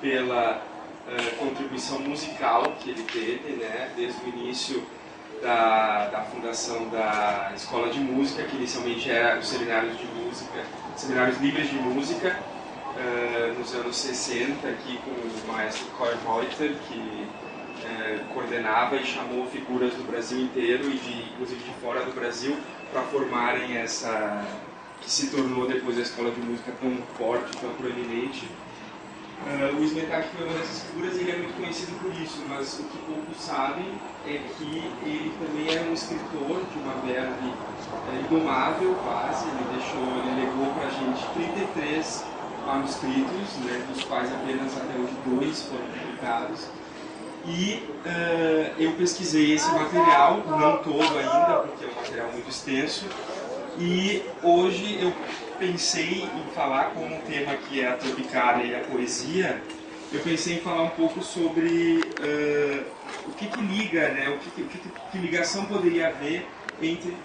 pela contribuição musical que ele teve, né, desde o início da fundação da Escola de Música, que inicialmente era os seminários de música, seminários livres de música, nos anos 60, aqui com o maestro Coy Reuter, que coordenava e chamou figuras do Brasil inteiro e inclusive de fora do Brasil para formarem essa que se tornou depois a Escola de Música tão forte, tão proeminente. O Smetak foi uma dessas figuras e ele é muito conhecido por isso, mas o que poucos sabem é que ele também era um escritor de uma verve indomável quase. Ele legou para a gente 33 manuscritos, né, dos quais apenas até hoje 2 foram publicados. E eu pesquisei esse material, não todo ainda, porque é um material muito extenso, e hoje eu pensei em falar, como um tema que é a Tropicália e a poesia, eu pensei em falar um pouco sobre o que liga, né, que ligação poderia haver entre...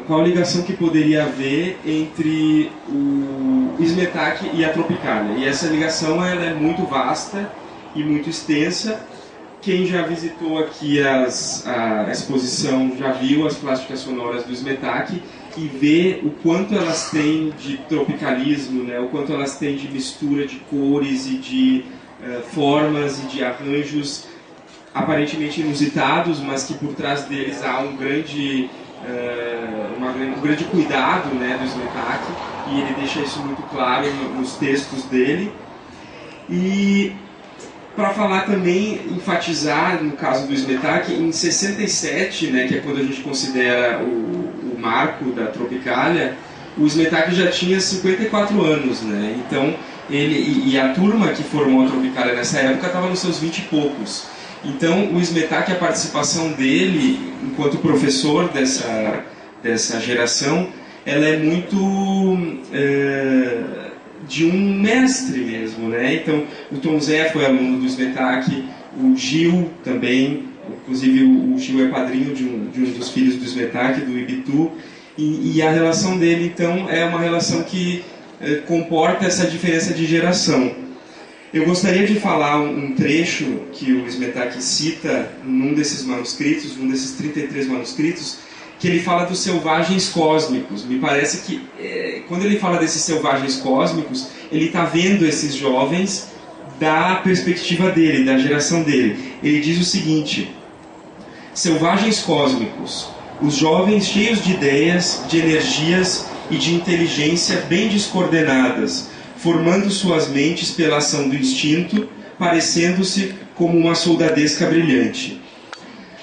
qual ligação que poderia haver entre o Smetak e a Tropicália. E essa ligação ela é muito vasta e muito extensa. Quem já visitou aqui a exposição já viu as plásticas sonoras do Smetak e vê o quanto elas têm de tropicalismo, né? O quanto elas têm de mistura de cores e de formas e de arranjos aparentemente inusitados, mas que por trás deles há um grande cuidado, né, do Smetak, e ele deixa isso muito claro nos textos dele. E para falar também, enfatizar no caso do Smetak, em 67, né, que é quando a gente considera o marco da Tropicália, o Smetak já tinha 54 anos, né? Então ele e a turma que formou a Tropicália nessa época estava nos seus 20 e poucos. Então, o Smetak, a participação dele, enquanto professor dessa geração, ela é muito de um mestre mesmo, né? Então, o Tom Zé foi aluno do Smetak, o Gil também, inclusive o Gil é padrinho de um dos filhos do Smetak, do Ibitu, e a relação dele, então, é uma relação que comporta essa diferença de geração. Eu gostaria de falar um trecho que o Smetak cita num desses manuscritos, num desses 33 manuscritos, que ele fala dos selvagens cósmicos. Me parece que, quando ele fala desses selvagens cósmicos, ele está vendo esses jovens da perspectiva dele, da geração dele. Ele diz o seguinte: selvagens cósmicos, os jovens cheios de ideias, de energias e de inteligência bem descoordenadas, formando suas mentes pela ação do instinto, parecendo-se como uma soldadesca brilhante.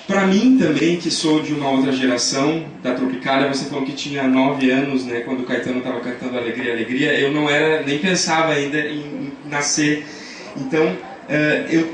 Para mim também, que sou de uma outra geração da Tropicália, você falou que tinha 9 anos, né, quando o Caetano estava cantando Alegria, Alegria, eu não era, nem pensava ainda em nascer. Então,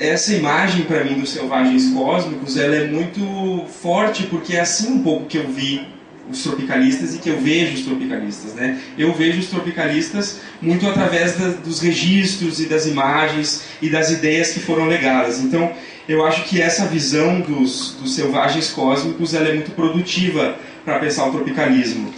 essa imagem para mim dos selvagens cósmicos, ela é muito forte, porque é assim um pouco que eu vi os tropicalistas e que eu vejo os tropicalistas, né? Eu vejo os tropicalistas muito através dos registros e das imagens e das ideias que foram legadas. Então, eu acho que essa visão dos selvagens cósmicos ela é muito produtiva para pensar o tropicalismo.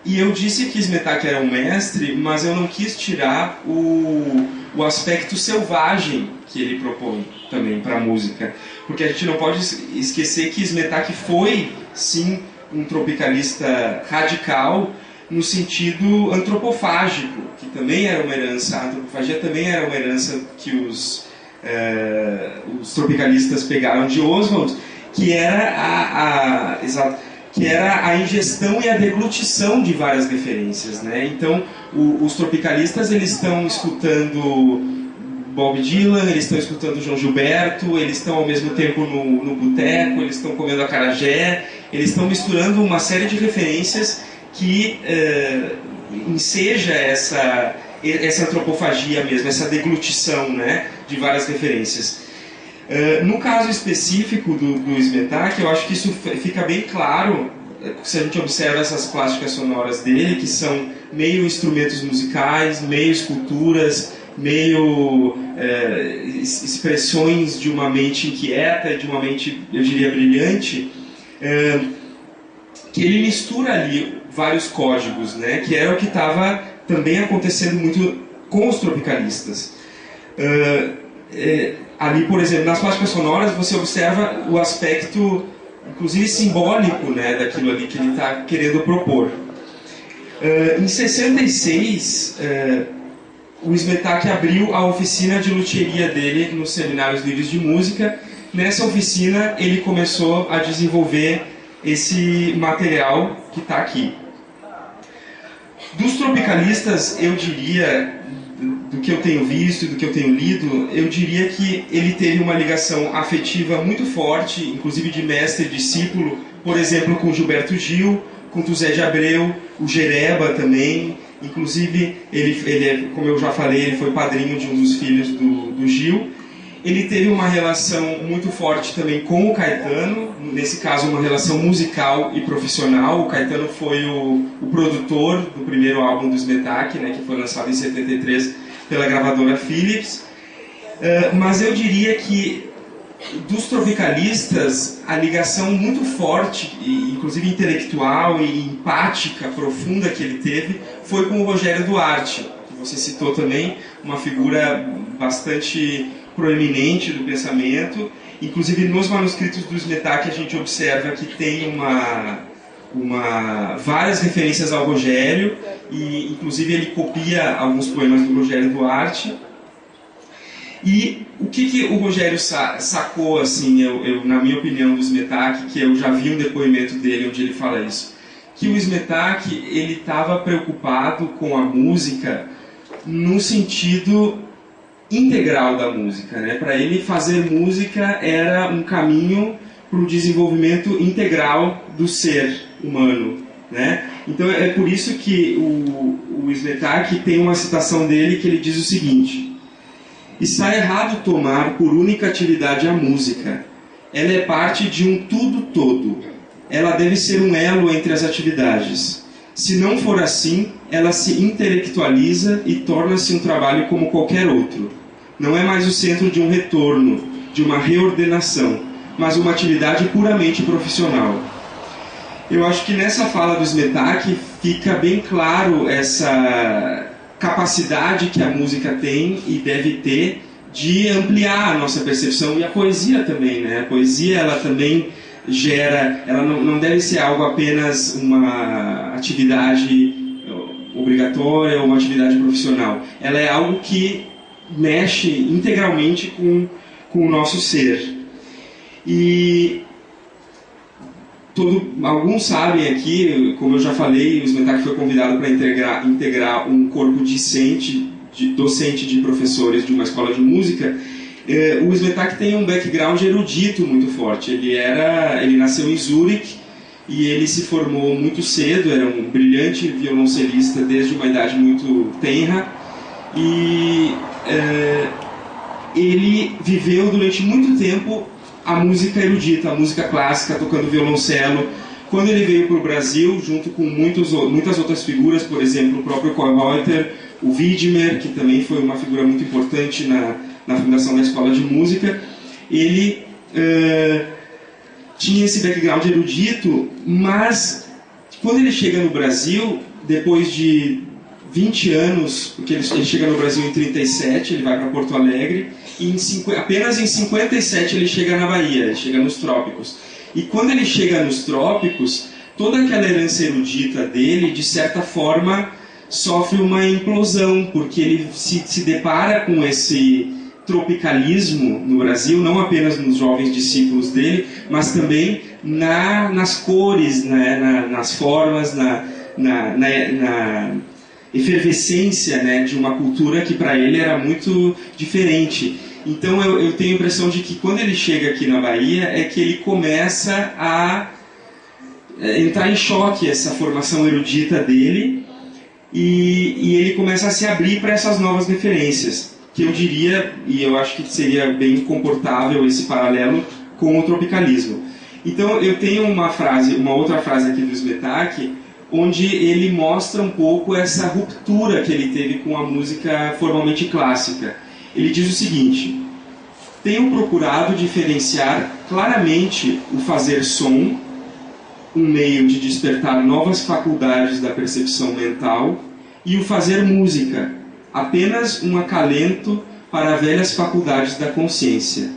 E eu disse que Smetak era um mestre, mas eu não quis tirar o aspecto selvagem que ele propõe também para a música. Porque a gente não pode esquecer que Smetak foi, sim, um tropicalista radical no sentido antropofágico, que também era uma herança, a antropofagia também era uma herança que os tropicalistas pegaram de Oswald, que era a ingestão e a deglutição de várias referências, né? Então, os tropicalistas eles estão escutando Bob Dylan, eles estão escutando João Gilberto, eles estão ao mesmo tempo no boteco, eles estão comendo acarajé, eles estão misturando uma série de referências que enseja essa antropofagia mesmo, essa deglutição, né, de várias referências. No caso específico do Smetak, eu acho que isso fica bem claro se a gente observa essas plásticas sonoras dele, que são meio instrumentos musicais, meio esculturas, meio expressões de uma mente inquieta, de uma mente, eu diria, brilhante, que ele mistura ali vários códigos, né, que era o que estava também acontecendo muito com os tropicalistas. Ali, por exemplo, nas plásticas sonoras, você observa o aspecto, inclusive simbólico, né, daquilo ali que ele está querendo propor. Em 66, o Smetak abriu a oficina de luthieria dele nos Seminários Livres de Música. Nessa oficina, ele começou a desenvolver esse material que está aqui. Dos tropicalistas, eu diria, do que eu tenho visto e do que eu tenho lido, eu diria que ele teve uma ligação afetiva muito forte, inclusive de mestre e discípulo, por exemplo, com Gilberto Gil, com José de Abreu, o Jereba também. Inclusive, ele, como eu já falei, ele foi padrinho de um dos filhos do Gil. Ele teve uma relação muito forte também com o Caetano, nesse caso uma relação musical e profissional. O Caetano foi o produtor do primeiro álbum do Smetak, né, que foi lançado em 73 pela gravadora Philips. Mas eu diria que dos tropicalistas, a ligação muito forte, inclusive intelectual e empática, profunda que ele teve, foi com o Rogério Duarte, que você citou também, uma figura bastante proeminente do pensamento. Inclusive nos manuscritos do Smetak a gente observa que tem várias referências ao Rogério, e inclusive ele copia alguns poemas do Rogério Duarte. E o que o Rogério sacou, assim, na minha opinião, do Smetak, que eu já vi um depoimento dele onde ele fala isso, que o Smetak ele estava preocupado com a música no sentido integral da música, né? Para ele, fazer música era um caminho para o desenvolvimento integral do ser humano, né? Então é por isso que o Smetak tem uma citação dele que ele diz o seguinte: está errado tomar por única atividade a música. Ela é parte de um tudo todo. Ela deve ser um elo entre as atividades. Se não for assim, ela se intelectualiza e torna-se um trabalho como qualquer outro. Não é mais o centro de um retorno, de uma reordenação, mas uma atividade puramente profissional. Eu acho que nessa fala do Smetak fica bem claro essa capacidade que a música tem e deve ter de ampliar a nossa percepção, e a poesia também, né? A poesia, ela também gera, ela não deve ser algo apenas uma atividade obrigatória ou uma atividade profissional. Ela é algo que mexe integralmente com o nosso ser. E alguns sabem aqui, como eu já falei, o Smetak foi convidado para integrar um corpo docente de professores de uma escola de música. O Smetak tem um background erudito muito forte. Ele nasceu em Zurique e ele se formou muito cedo, era um brilhante violoncelista desde uma idade muito tenra, e ele viveu durante muito tempo a música erudita, a música clássica, tocando violoncelo. Quando ele veio para o Brasil, junto com muitas outras figuras, por exemplo, o próprio Kohlreuter, o Widmer, que também foi uma figura muito importante na fundação da Escola de Música, ele tinha esse background erudito, mas quando ele chega no Brasil, depois de 20 anos, porque ele chega no Brasil em 37, ele vai para Porto Alegre, e apenas em 57 ele chega na Bahia, ele chega nos trópicos. E quando ele chega nos trópicos, toda aquela herança erudita dele, de certa forma, sofre uma implosão, porque ele se depara com esse tropicalismo no Brasil, não apenas nos jovens discípulos dele, mas também nas cores, né, nas formas, na efervescência, né, de uma cultura que para ele era muito diferente. Então eu tenho a impressão de que quando ele chega aqui na Bahia é que ele começa a entrar em choque essa formação erudita dele, e ele começa a se abrir para essas novas referências, que eu diria, e eu acho que seria bem comportável esse paralelo com o tropicalismo. Então eu tenho uma outra frase aqui do Smetak, onde ele mostra um pouco essa ruptura que ele teve com a música formalmente clássica. Ele diz o seguinte: tenho procurado diferenciar claramente o fazer som, um meio de despertar novas faculdades da percepção mental, e o fazer música, apenas um acalento para velhas faculdades da consciência.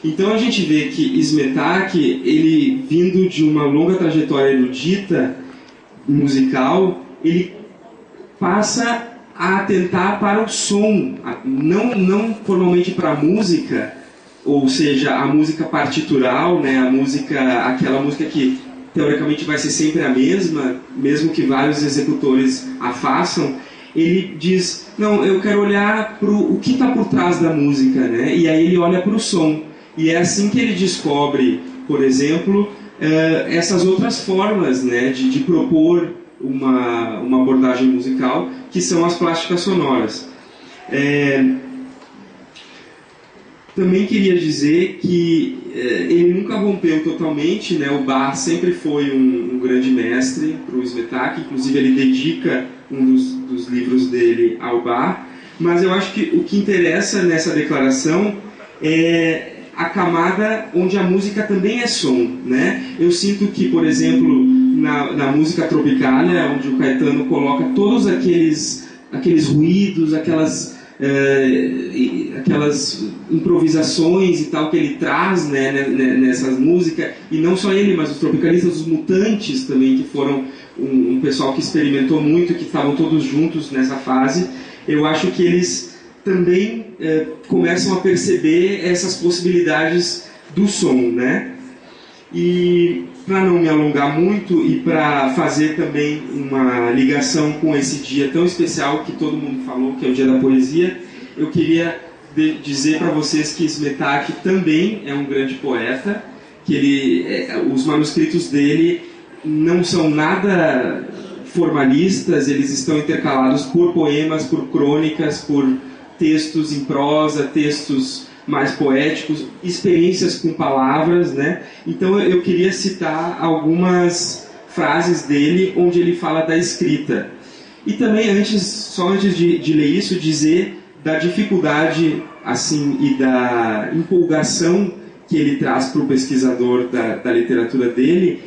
Então a gente vê que Smetak, ele vindo de uma longa trajetória erudita, musical, ele passa a atentar para o som, não formalmente para a música, ou seja, a música partitural, né, aquela música que teoricamente vai ser sempre a mesma, mesmo que vários executores a façam. Ele diz, não, eu quero olhar para o que está por trás da música, né? E aí ele olha para o som. E é assim que ele descobre, por exemplo, essas outras formas, né, de propor uma abordagem musical, que são as plásticas sonoras. Também queria dizer que ele nunca rompeu totalmente, né? O Bach sempre foi um grande mestre para o Smetak, inclusive ele dedica um dos livros dele ao Bach, mas eu acho que o que interessa nessa declaração é a camada onde a música também é som, né? Eu sinto que, por exemplo, na música Tropicalia, onde o Caetano coloca todos aqueles ruídos, aquelas improvisações e tal que ele traz, né, nessas músicas, e não só ele, mas os tropicalistas, os Mutantes também, que foram um pessoal que experimentou muito, que estavam todos juntos nessa fase. Eu acho que eles também começam a perceber essas possibilidades do som, né? E para não me alongar muito e para fazer também uma ligação com esse dia tão especial que todo mundo falou, que é o Dia da Poesia, eu queria dizer para vocês que Smetak também é um grande poeta, que os manuscritos dele não são nada formalistas, eles estão intercalados por poemas, por crônicas, por textos em prosa, textos mais poéticos, experiências com palavras, né? Então eu queria citar algumas frases dele onde ele fala da escrita. E também, só antes de ler isso, dizer da dificuldade assim, e da empolgação que ele traz para o pesquisador da literatura dele,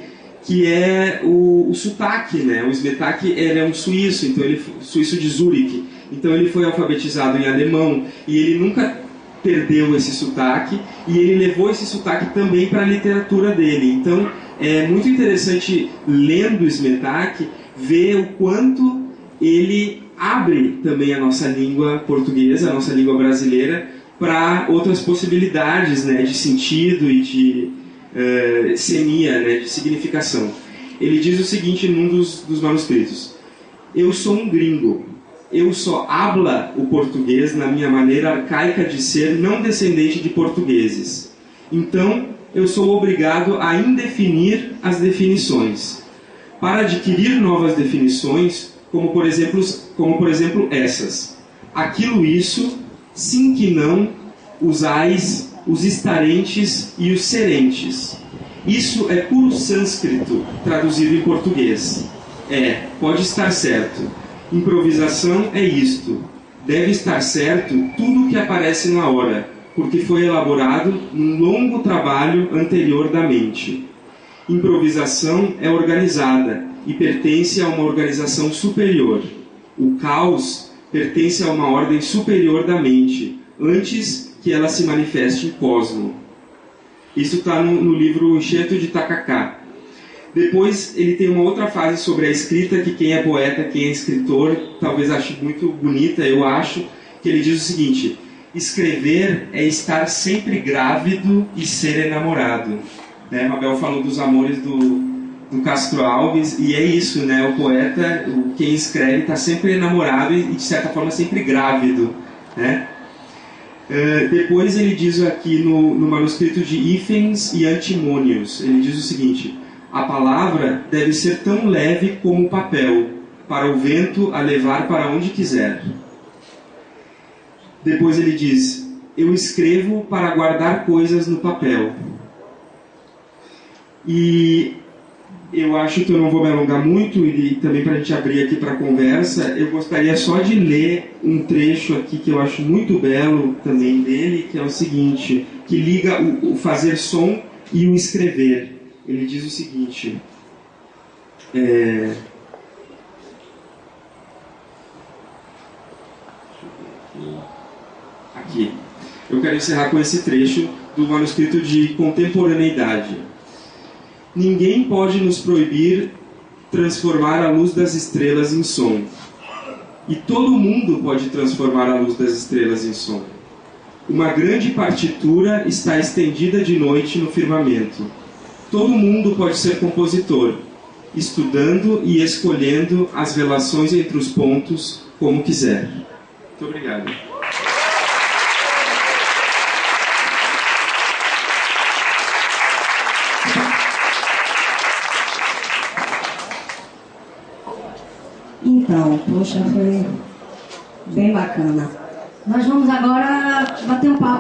que é o sotaque, né? O Smetak é um suíço, então suíço de Zurique. Então ele foi alfabetizado em alemão e ele nunca perdeu esse sotaque, e ele levou esse sotaque também para a literatura dele. Então é muito interessante, lendo Smetak, ver o quanto ele abre também a nossa língua portuguesa, a nossa língua brasileira, para outras possibilidades, né, de sentido e de semia, né, de significação. Ele diz o seguinte num dos manuscritos: eu sou um gringo. Eu só habla o português na minha maneira arcaica de ser, não descendente de portugueses. Então, eu sou obrigado a indefinir as definições. Para adquirir novas definições, como por exemplo essas: aquilo, isso, sim que não, os ais, os estarentes e os serentes. Isso é puro sânscrito, traduzido em português. Pode estar certo. Improvisação é isto. Deve estar certo tudo o que aparece na hora, porque foi elaborado num longo trabalho anterior da mente. Improvisação é organizada e pertence a uma organização superior. O caos pertence a uma ordem superior da mente, antes que ela se manifeste em cosmo. Isso está no livro Enxerto de Takaká. Depois ele tem uma outra fase sobre a escrita, que quem é poeta, quem é escritor, talvez ache muito bonita, eu acho, que ele diz o seguinte: escrever é estar sempre grávido e ser enamorado. Né? Mabel falou dos amores do Castro Alves, e é isso, né? O poeta, quem escreve, está sempre enamorado e, de certa forma, sempre grávido. Né? Depois ele diz aqui no manuscrito de Hífens e Antimônios, ele diz o seguinte: a palavra deve ser tão leve como o papel, para o vento a levar para onde quiser. Depois ele diz: eu escrevo para guardar coisas no papel. E eu acho que eu não vou me alongar muito, e também para a gente abrir aqui para a conversa, eu gostaria só de ler um trecho aqui que eu acho muito belo também dele, que é o seguinte, que liga o fazer som e o escrever. Ele diz o seguinte: Aqui. Eu quero encerrar com esse trecho do manuscrito de Contemporaneidade. Ninguém pode nos proibir transformar a luz das estrelas em som. E todo mundo pode transformar a luz das estrelas em som. Uma grande partitura está estendida de noite no firmamento. Todo mundo pode ser compositor, estudando e escolhendo as relações entre os pontos como quiser. Muito obrigado. Então, poxa, foi bem bacana. Nós vamos agora bater um papo